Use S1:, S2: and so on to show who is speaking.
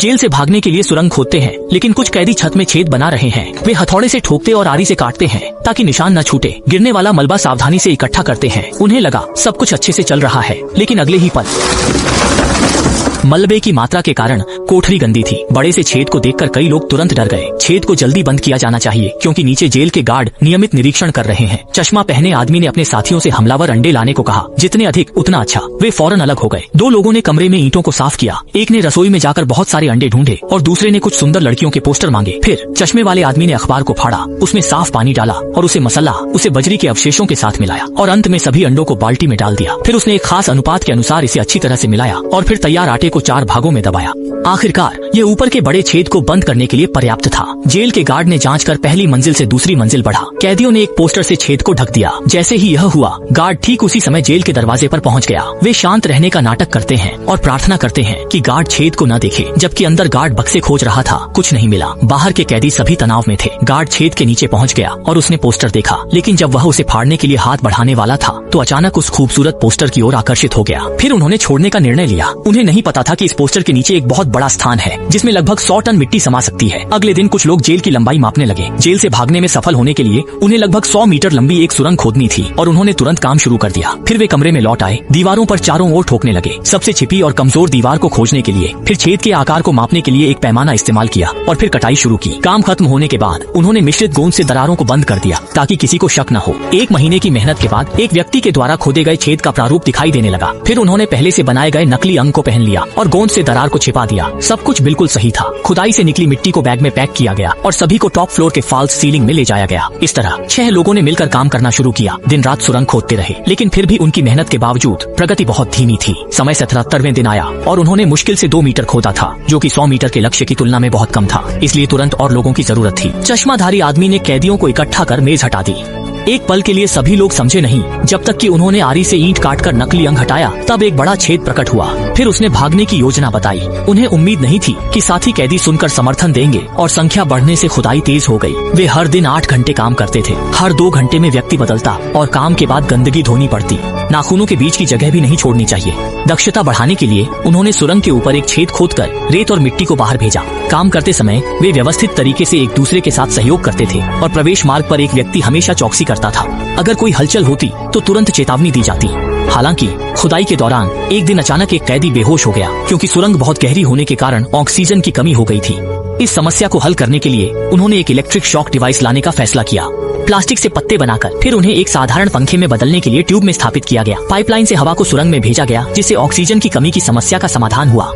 S1: Jail से भागने के लिए सुरंग खोदते हैं, लेकिन कुछ कैदी छत में छेद बना रहे हैं। वे हथौड़े से ठोकते और आरी से काटते हैं ताकि निशान न छूटे। गिरने वाला मलबा सावधानी से इकट्ठा करते हैं। उन्हें लगा सब कुछ अच्छे से चल रहा है, लेकिन अगले ही पल मलबे की मात्रा के कारण कोठरी गंदी थी। बड़े से छेद को देखकर कई लोग तुरंत डर गए। छेद को जल्दी बंद किया जाना चाहिए, क्योंकि नीचे जेल के गार्ड नियमित निरीक्षण कर रहे हैं। चश्मा पहने आदमी ने अपने साथियों से हमलावर अंडे लाने को कहा। जितने अधिक उतना अच्छा। वे फौरन अलग हो गए। 2 लोगों ने कमरे में ईंटों को साफ किया। एक ने रसोई में जाकर बहुत सारे अंडे ढूंढे और दूसरे ने कुछ सुंदर लड़कियों के पोस्टर मांगे। फिर चश्मे वाले आदमी ने अखबार को फाड़ा, उसमें साफ पानी डाला और उसे मसाला उसे बजरी के अवशेषों के साथ मिलाया और अंत में सभी अंडों को बाल्टी में डाल दिया। फिर उसने एक खास अनुपात के अनुसार इसे अच्छी तरह से मिलाया और फिर तैयार आटे को 4 भागों में दबाया। आखिरकार ये ऊपर के बड़े छेद को बंद करने के लिए पर्याप्त था। जेल के गार्ड ने जांच कर पहली मंजिल से दूसरी मंजिल बढ़ा। कैदियों ने एक पोस्टर से छेद को ढक दिया। जैसे ही यह हुआ, गार्ड ठीक उसी समय जेल के दरवाजे पर पहुंच गया। वे शांत रहने का नाटक करते हैं और प्रार्थना करते हैं कि गार्ड छेद को न देखे, जबकि अंदर गार्ड बक्से खोज रहा था। कुछ नहीं मिला। बाहर के कैदी सभी तनाव में थे। गार्ड छेद के नीचे पहुंच गया और उसने पोस्टर देखा, लेकिन जब वह उसे फाड़ने के लिए हाथ बढ़ाने वाला था तो अचानक उस खूबसूरत पोस्टर की ओर आकर्षित हो गया। फिर उन्होंने छोड़ने का निर्णय लिया। उन्हें नहीं पता था कि इस पोस्टर के नीचे एक बहुत बड़ा स्थान है, जिसमें लगभग 100 टन मिट्टी समा सकती है। अगले दिन कुछ लोग जेल की लंबाई मापने लगे। जेल से भागने में सफल होने के लिए उन्हें लगभग 100 मीटर लंबी एक सुरंग खोदनी थी और उन्होंने तुरंत काम शुरू कर दिया। फिर वे कमरे में लौट आए। दीवारों पर चारों ओर ठोकने लगे, सबसे छिपी और कमजोर दीवार को खोजने के लिए। फिर छेद के आकार को मापने के लिए एक पैमाना इस्तेमाल किया और फिर कटाई शुरू की। काम खत्म होने के बाद उन्होंने मिश्रित गोंद से दरारों को बंद कर दिया ताकि किसी को शक न हो। 1 महीने की मेहनत के बाद एक व्यक्ति के द्वारा खोदे गए छेद का प्रारूप दिखाई देने लगा। फिर उन्होंने पहले से बनाए गए नकली अंग को पहन लिया और गोंद से दरार को छिपा दिया। सब कुछ बिल्कुल सही था। खुदाई से निकली मिट्टी को बैग में पैक किया गया और सभी को टॉप फ्लोर के फॉल्स सीलिंग में ले जाया गया। इस तरह 6 लोगों ने मिलकर काम करना शुरू किया। दिन रात सुरंग खोदते रहे, लेकिन फिर भी उनकी मेहनत के बावजूद प्रगति बहुत धीमी थी। समय 77वें दिन आया और उन्होंने मुश्किल से 2 मीटर खोदा था, जो कि 100 मीटर के लक्ष्य की तुलना में बहुत कम था। इसलिए तुरंत और लोगों की जरूरत थी। चश्माधारी आदमी ने कैदियों को इकट्ठा कर मेज हटा दी। एक पल के लिए सभी लोग समझे नहीं, जब तक कि उन्होंने आरी से ईंट काटकर नकली अंग हटाया। तब एक बड़ा छेद प्रकट हुआ। फिर उसने भागने की योजना बताई। उन्हें उम्मीद नहीं थी कि साथी कैदी सुनकर समर्थन देंगे और संख्या बढ़ने से खुदाई तेज हो गई। वे हर दिन 8 घंटे काम करते थे। हर 2 घंटे में व्यक्ति बदलता और काम के बाद गंदगी धोनी पड़ती। नाखूनों के बीच की जगह भी नहीं छोड़नी चाहिए। दक्षता बढ़ाने के लिए उन्होंने सुरंग के ऊपर एक छेद खोदकर रेत और मिट्टी को बाहर भेजा। काम करते समय वे व्यवस्थित तरीके से एक दूसरे के साथ सहयोग करते थे और प्रवेश मार्ग पर एक व्यक्ति हमेशा चौकसी करता था। अगर कोई हलचल होती तो तुरंत चेतावनी दी जाती। हालांकि खुदाई के दौरान एक दिन अचानक एक कैदी बेहोश हो गया, क्योंकि सुरंग बहुत गहरी होने के कारण ऑक्सीजन की कमी हो गई थी। इस समस्या को हल करने के लिए उन्होंने एक इलेक्ट्रिक शॉक डिवाइस लाने का फैसला किया। प्लास्टिक से पत्ते बनाकर फिर उन्हें एक साधारण पंखे में बदलने के लिए ट्यूब में स्थापित किया गया। पाइपलाइन से हवा को सुरंग में भेजा गया, जिससे ऑक्सीजन की कमी की समस्या का समाधान हुआ।